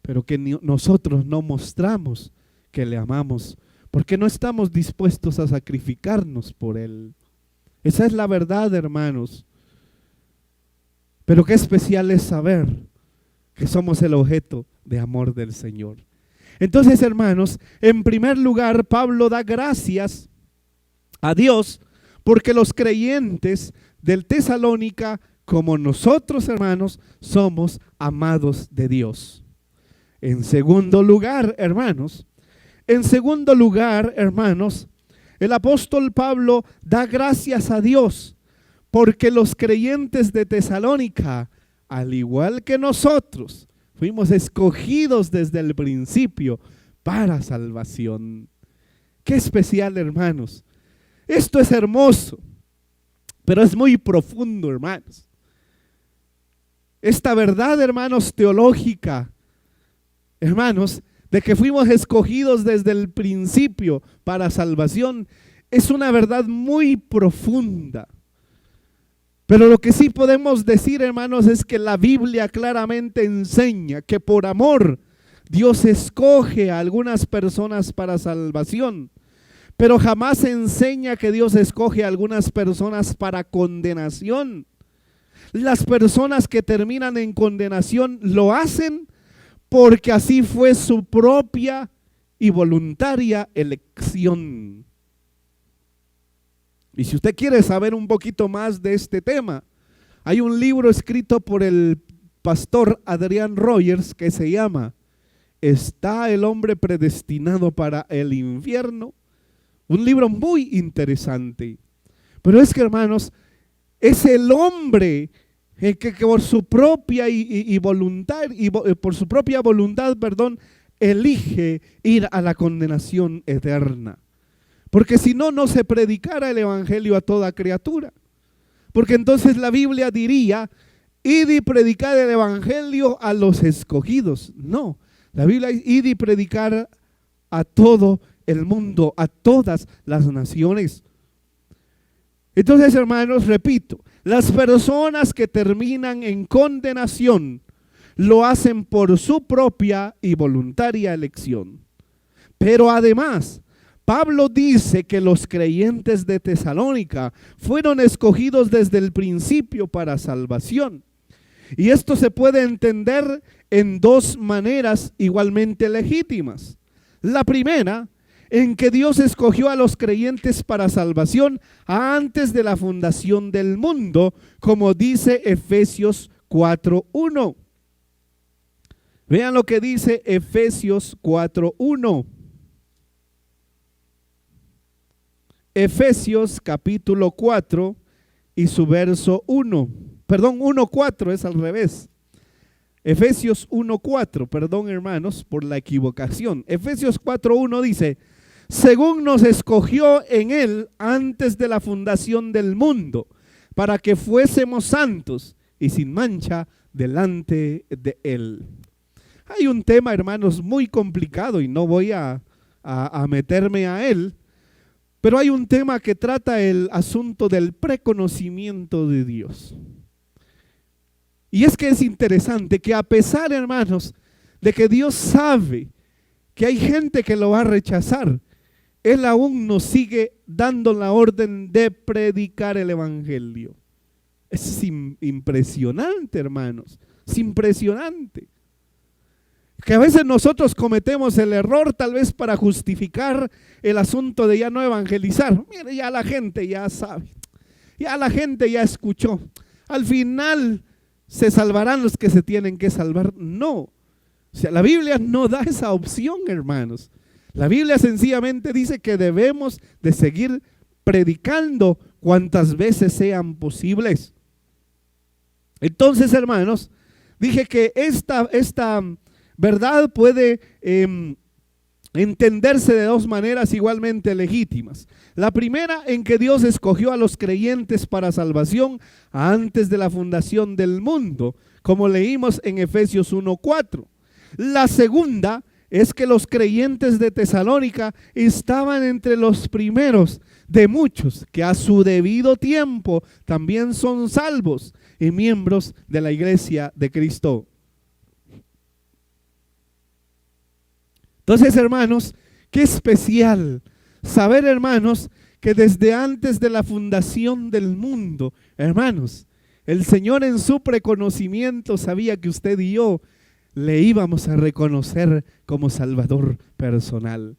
S3: pero que nosotros no mostramos que le amamos, porque no estamos dispuestos a sacrificarnos por Él. Esa es la verdad, hermanos. Pero qué especial es saber que somos el objeto de amor del Señor. Entonces, hermanos, en primer lugar, Pablo da gracias a Dios porque los creyentes del Tesalónica, como nosotros, hermanos, somos amados de Dios. En segundo lugar, hermanos, el apóstol Pablo da gracias a Dios porque los creyentes de Tesalónica, al igual que nosotros, fuimos escogidos desde el principio para salvación. Qué especial, hermanos. Esto es hermoso, pero es muy profundo, hermanos. Esta verdad, hermanos, teológica, hermanos, de que fuimos escogidos desde el principio para salvación, es una verdad muy profunda. Pero lo que sí podemos decir, hermanos, es que la Biblia claramente enseña que por amor Dios escoge a algunas personas para salvación, pero jamás enseña que Dios escoge a algunas personas para condenación. Las personas que terminan en condenación lo hacen porque así fue su propia y voluntaria elección. Y si usted quiere saber un poquito más de este tema, hay un libro escrito por el pastor Adrian Rogers que se llama ¿Está el hombre predestinado para el infierno? Un libro muy interesante. Pero es que, hermanos, es el hombre que por su propia voluntad, elige ir a la condenación eterna. Porque si no, no se predicara el evangelio a toda criatura. Porque entonces la Biblia diría, id y predicar el evangelio a los escogidos. No, la Biblia dice, id y predicar a todo el mundo, a todas las naciones. Entonces, hermanos, repito, las personas que terminan en condenación lo hacen por su propia y voluntaria elección. Pero además, Pablo dice que los creyentes de Tesalónica fueron escogidos desde el principio para salvación. Y esto se puede entender en dos maneras igualmente legítimas. La primera, en que Dios escogió a los creyentes para salvación antes de la fundación del mundo, como dice Efesios 4:1. Vean lo que dice Efesios 4:1. Efesios capítulo 4 y su verso 1. Perdón, 1:4 es al revés. Efesios 1:4, perdón hermanos por la equivocación. Efesios 4:1 dice, según nos escogió en él antes de la fundación del mundo, para que fuésemos santos y sin mancha delante de él. Hay un tema, hermanos, muy complicado y no voy a meterme a él, pero hay un tema que trata el asunto del preconocimiento de Dios. Y es que es interesante que a pesar, hermanos, de que Dios sabe que hay gente que lo va a rechazar, Él aún nos sigue dando la orden de predicar el evangelio. Es impresionante, hermanos, es impresionante. Que a veces nosotros cometemos el error tal vez para justificar el asunto de ya no evangelizar. Mire, ya la gente ya sabe, ya la gente ya escuchó. Al final se salvarán los que se tienen que salvar. No, o sea, la Biblia no da esa opción, hermanos. La Biblia sencillamente dice que debemos de seguir predicando cuantas veces sean posibles. Entonces, hermanos, dije que esta verdad puede entenderse de dos maneras igualmente legítimas. La primera, en que Dios escogió a los creyentes para salvación antes de la fundación del mundo, como leímos en Efesios 1:4. La segunda es que los creyentes de Tesalónica estaban entre los primeros de muchos que a su debido tiempo también son salvos y miembros de la iglesia de Cristo. Entonces, hermanos, qué especial saber, hermanos, que desde antes de la fundación del mundo, hermanos, el Señor en su preconocimiento sabía que usted y yo le íbamos a reconocer como Salvador personal.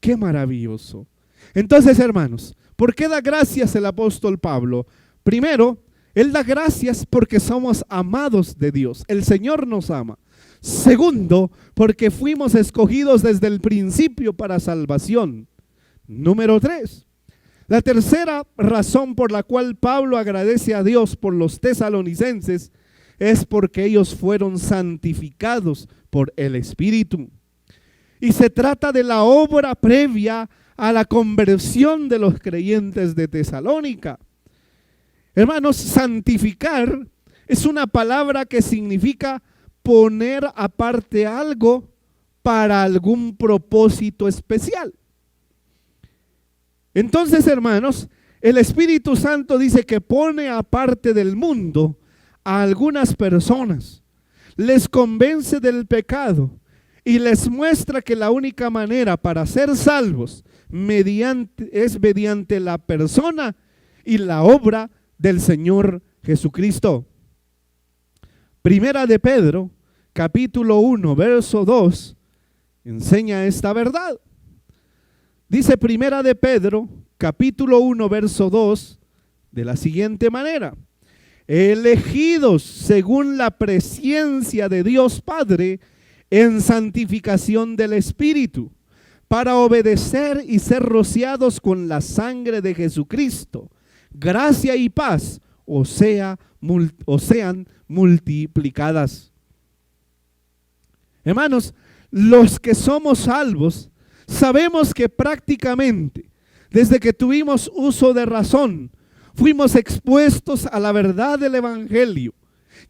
S3: ¡Qué maravilloso! Entonces, hermanos, ¿por qué da gracias el apóstol Pablo? Primero, él da gracias porque somos amados de Dios. El Señor nos ama. Segundo, porque fuimos escogidos desde el principio para salvación. Número 3. La tercera razón por la cual Pablo agradece a Dios por los tesalonicenses es porque ellos fueron santificados por el Espíritu. Y se trata de la obra previa a la conversión de los creyentes de Tesalónica. Hermanos, santificar es una palabra que significa poner aparte algo para algún propósito especial. Entonces, hermanos, el Espíritu Santo dice que pone aparte del mundo a algunas personas, les convence del pecado y les muestra que la única manera para ser salvos es mediante la persona y la obra del Señor Jesucristo. Primera de Pedro, capítulo 1, verso 2, enseña esta verdad. Dice Primera de Pedro, capítulo 1, verso 2, de la siguiente manera: elegidos según la presciencia de Dios Padre en santificación del Espíritu, para obedecer y ser rociados con la sangre de Jesucristo. Gracia y paz sean multiplicadas. Hermanos, los que somos salvos, sabemos que prácticamente desde que tuvimos uso de razón, fuimos expuestos a la verdad del Evangelio,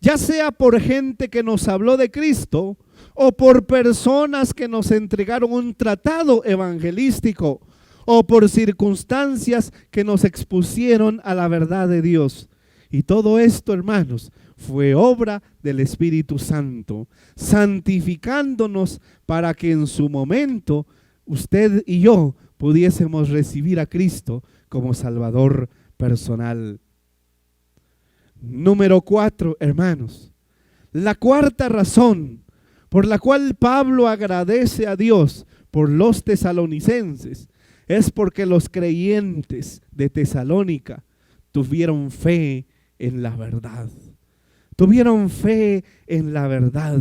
S3: ya sea por gente que nos habló de Cristo o por personas que nos entregaron un tratado evangelístico o por circunstancias que nos expusieron a la verdad de Dios. Y todo esto, hermanos, fue obra del Espíritu Santo, santificándonos para que en su momento usted y yo pudiésemos recibir a Cristo como Salvador personal. Número 4, hermanos. La cuarta razón por la cual Pablo agradece a Dios por los tesalonicenses es porque los creyentes de Tesalónica tuvieron fe en la verdad. Tuvieron fe en la verdad.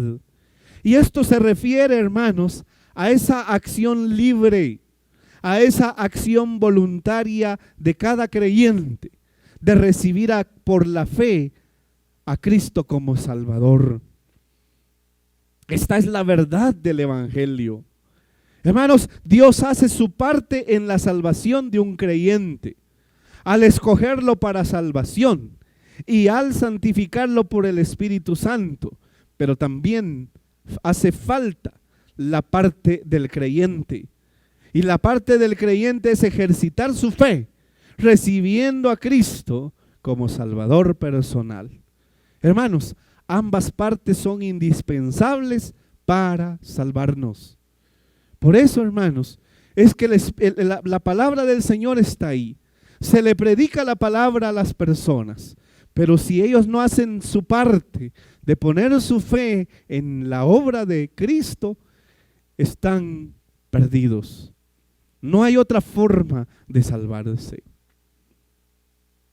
S3: Y esto se refiere, hermanos, a esa acción libre, a esa acción voluntaria de cada creyente, de recibir por la fe a Cristo como Salvador. Esta es la verdad del Evangelio. Hermanos, Dios hace su parte en la salvación de un creyente, al escogerlo para salvación y al santificarlo por el Espíritu Santo, pero también hace falta la parte del creyente. Y la parte del creyente es ejercitar su fe, recibiendo a Cristo como Salvador personal. Hermanos, ambas partes son indispensables para salvarnos. Por eso, hermanos, es que la palabra del Señor está ahí. Se le predica la palabra a las personas, pero si ellos no hacen su parte de poner su fe en la obra de Cristo, están perdidos. No hay otra forma de salvarse.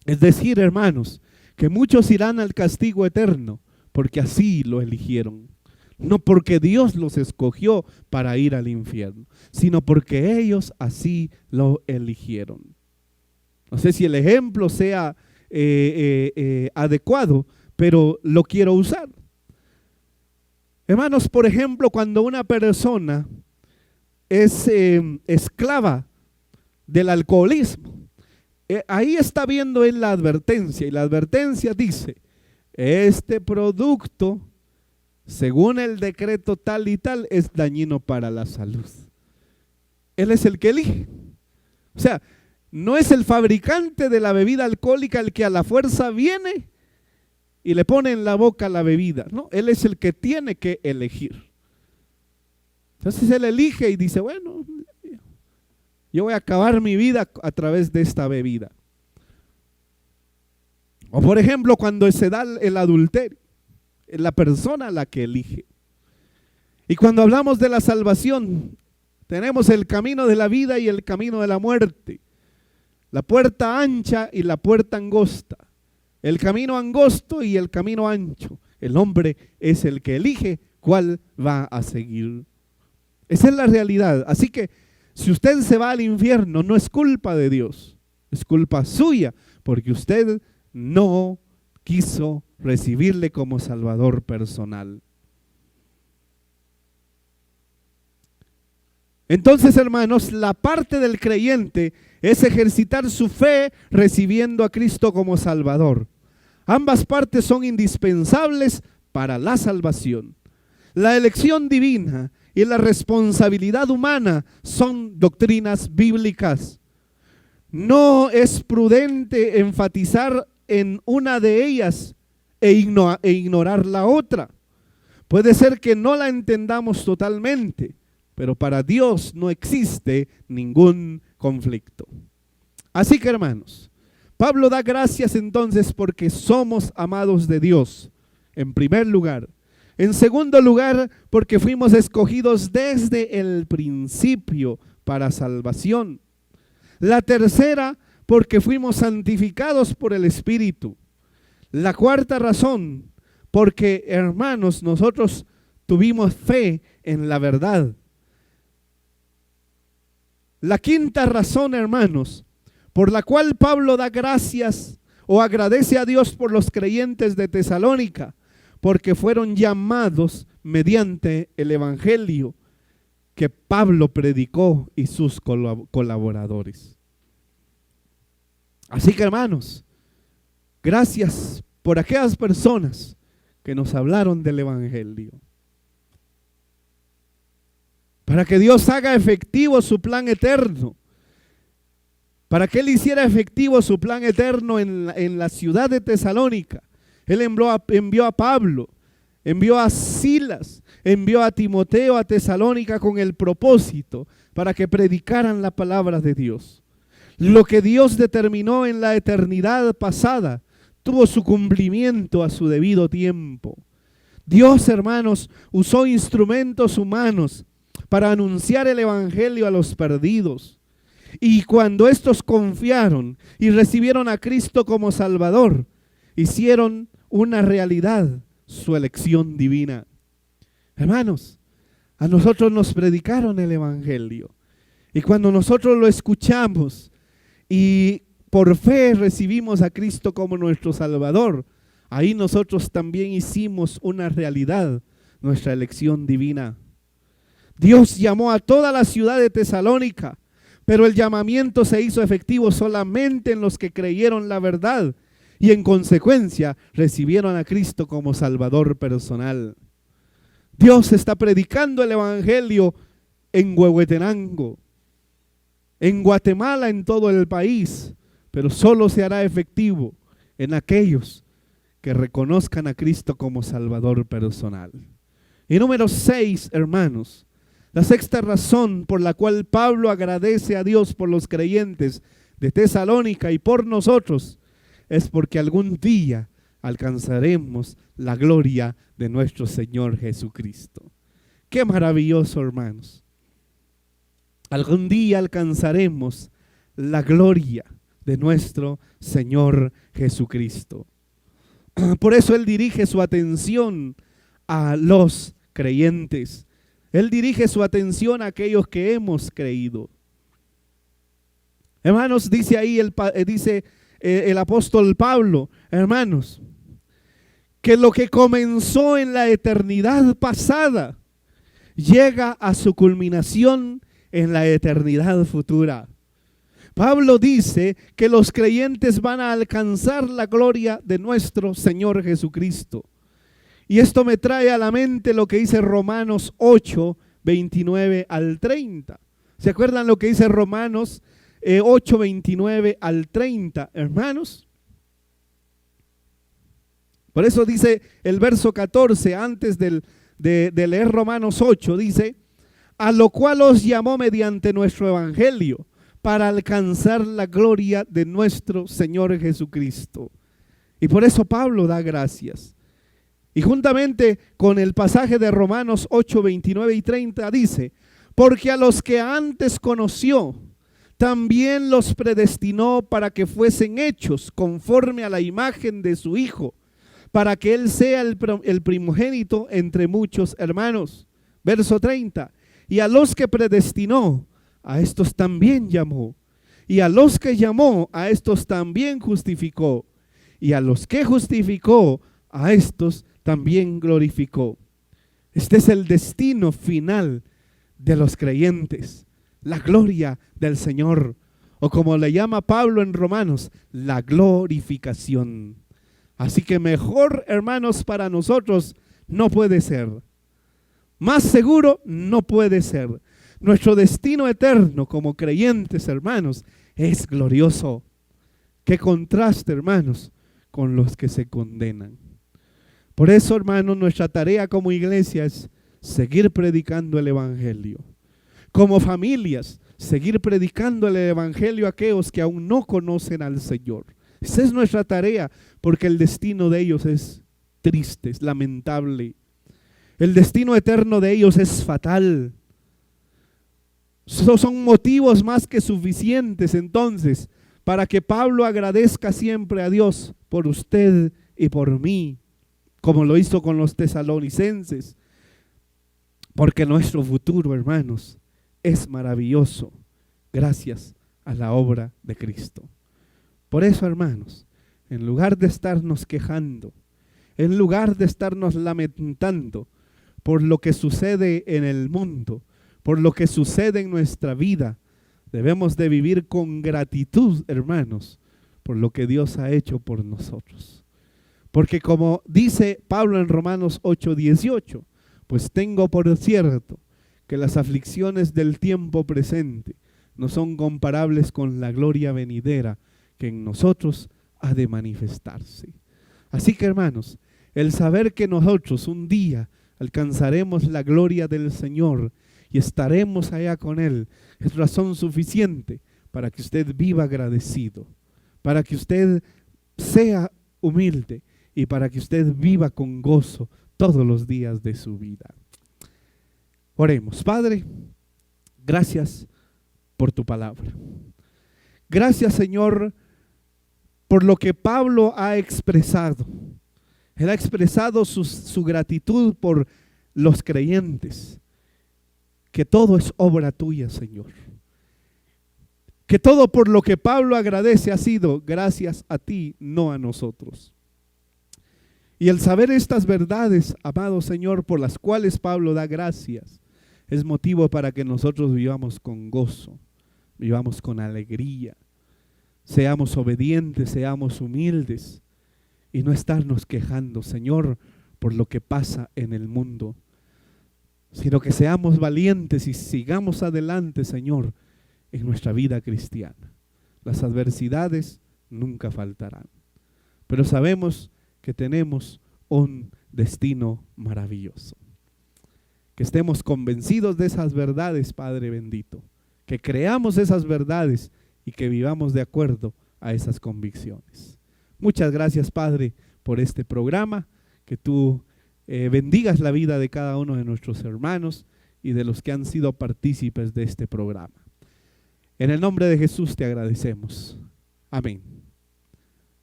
S3: Es decir, hermanos, que muchos irán al castigo eterno porque así lo eligieron. No porque Dios los escogió para ir al infierno, sino porque ellos así lo eligieron. No sé si el ejemplo sea adecuado, pero lo quiero usar. Hermanos, por ejemplo, cuando una persona es esclava del alcoholismo, ahí está viendo él la advertencia, y la advertencia dice: este producto, según el decreto tal y tal, es dañino para la salud. Él es el que elige. O sea, no es el fabricante de la bebida alcohólica el que a la fuerza viene y le pone en la boca la bebida. No, él es el que tiene que elegir. Entonces él elige y dice: bueno, yo voy a acabar mi vida a través de esta bebida. O por ejemplo, cuando se da el adulterio, es la persona la que elige. Y cuando hablamos de la salvación, tenemos el camino de la vida y el camino de la muerte. La puerta ancha y la puerta angosta. El camino angosto y el camino ancho. El hombre es el que elige cuál va a seguir. Esa es la realidad. Así que si usted se va al infierno, no es culpa de Dios, es culpa suya, porque usted no quiso recibirle como Salvador personal. Entonces, hermanos, la parte del creyente es ejercitar su fe recibiendo a Cristo como Salvador. Ambas partes son indispensables para la salvación. La elección divina y la responsabilidad humana son doctrinas bíblicas. No es prudente enfatizar en una de ellas e ignorar la otra. Puede ser que no la entendamos totalmente, pero para Dios no existe ningún conflicto. Así que, hermanos, Pablo da gracias entonces porque somos amados de Dios, en primer lugar. En segundo lugar, porque fuimos escogidos desde el principio para salvación. La tercera, porque fuimos santificados por el Espíritu. La cuarta razón, porque, hermanos, nosotros tuvimos fe en la verdad. La quinta razón, hermanos, por la cual Pablo da gracias o agradece a Dios por los creyentes de Tesalónica, porque fueron llamados mediante el Evangelio. que Pablo predicó y sus colaboradores. Así que, hermanos, gracias por aquellas personas que nos hablaron del Evangelio. Para que Dios haga efectivo su plan eterno. Para que Él hiciera efectivo su plan eterno en la ciudad de Tesalónica. Él envió a Pablo, envió a Silas, envió a Timoteo a Tesalónica con el propósito para que predicaran la palabra de Dios. Lo que Dios determinó en la eternidad pasada tuvo su cumplimiento a su debido tiempo. Dios, hermanos, usó instrumentos humanos para anunciar el Evangelio a los perdidos. Y cuando estos confiaron y recibieron a Cristo como Salvador, hicieron una realidad su elección divina. Hermanos, a nosotros nos predicaron el Evangelio. Y cuando nosotros lo escuchamos y por fe recibimos a Cristo como nuestro Salvador, ahí nosotros también hicimos una realidad nuestra elección divina. Dios llamó a toda la ciudad de Tesalónica, pero el llamamiento se hizo efectivo solamente en los que creyeron la verdad y en consecuencia recibieron a Cristo como Salvador personal. Dios está predicando el Evangelio en Huehuetenango, en Guatemala, en todo el país, pero solo se hará efectivo en aquellos que reconozcan a Cristo como Salvador personal. Y número 6, hermanos, la sexta razón por la cual Pablo agradece a Dios por los creyentes de Tesalónica y por nosotros es porque algún día alcanzaremos la gloria de nuestro Señor Jesucristo. Qué maravilloso, hermanos. Algún día alcanzaremos la gloria de nuestro Señor Jesucristo. Por eso Él dirige su atención a los creyentes. Él dirige su atención a aquellos que hemos creído. Hermanos, dice ahí el apóstol Pablo, hermanos, que lo que comenzó en la eternidad pasada llega a su culminación en la eternidad futura. Pablo dice que los creyentes van a alcanzar la gloria de nuestro Señor Jesucristo. Y esto me trae a la mente lo que dice Romanos 8, 29 al 30. ¿Se acuerdan lo que dice Romanos 8, 29 al 30, hermanos? Por eso dice el verso 14, antes de leer Romanos 8, dice: a lo cual os llamó mediante nuestro evangelio, para alcanzar la gloria de nuestro Señor Jesucristo. Y por eso Pablo da gracias. Y juntamente con el pasaje de Romanos 8, 29 y 30 dice: porque a los que antes conoció, también los predestinó para que fuesen hechos conforme a la imagen de su Hijo, para que Él sea el primogénito entre muchos hermanos. Verso 30. Y a los que predestinó, a estos también llamó. Y a los que llamó, a estos también justificó. Y a los que justificó, a estos también glorificó. Este es el destino final de los creyentes, la gloria del Señor, o como le llama Pablo en Romanos, la glorificación. Así que mejor, hermanos, para nosotros no puede ser. Más seguro no puede ser. Nuestro destino eterno como creyentes, hermanos, es glorioso. Qué contraste, hermanos, con los que se condenan. Por eso, hermanos, nuestra tarea como iglesia es seguir predicando el Evangelio. Como familias, seguir predicando el Evangelio a aquellos que aún no conocen al Señor. Esa es nuestra tarea, porque el destino de ellos es triste, es lamentable. El destino eterno de ellos es fatal. Son motivos más que suficientes entonces para que Pablo agradezca siempre a Dios por usted y por mí, como lo hizo con los tesalonicenses, porque nuestro futuro, hermanos, es maravilloso gracias a la obra de Cristo. Por eso, hermanos, en lugar de estarnos quejando, en lugar de estarnos lamentando por lo que sucede en el mundo, por lo que sucede en nuestra vida. Debemos de vivir con gratitud, hermanos, por lo que Dios ha hecho por nosotros. Porque como dice Pablo en Romanos 8:18, pues tengo por cierto que las aflicciones del tiempo presente no son comparables con la gloria venidera que en nosotros ha de manifestarse. Así que, hermanos, el saber que nosotros un día alcanzaremos la gloria del Señor y estaremos allá con Él es razón suficiente para que usted viva agradecido, para que usted sea humilde y para que usted viva con gozo todos los días de su vida. Oremos. Padre, gracias por tu palabra. Gracias, Señor, por lo que Pablo ha expresado. Él ha expresado su gratitud por los creyentes. Que todo es obra tuya, Señor. Que todo por lo que Pablo agradece ha sido gracias a ti, no a nosotros. Y el saber estas verdades, amado Señor, por las cuales Pablo da gracias, es motivo para que nosotros vivamos con gozo, vivamos con alegría, seamos obedientes, seamos humildes y no estarnos quejando, Señor, por lo que pasa en el mundo, sino que seamos valientes y sigamos adelante, Señor, en nuestra vida cristiana. Las adversidades nunca faltarán, pero sabemos que tenemos un destino maravilloso. Que estemos convencidos de esas verdades, Padre bendito, que creamos esas verdades y que vivamos de acuerdo a esas convicciones. Muchas gracias, Padre, por este programa, que tú bendigas la vida de cada uno de nuestros hermanos y de los que han sido partícipes de este programa. En el nombre de Jesús te agradecemos. Amén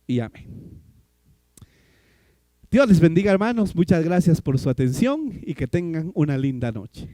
S3: y amén. Dios les bendiga, hermanos. Muchas gracias por su atención y que tengan una linda noche.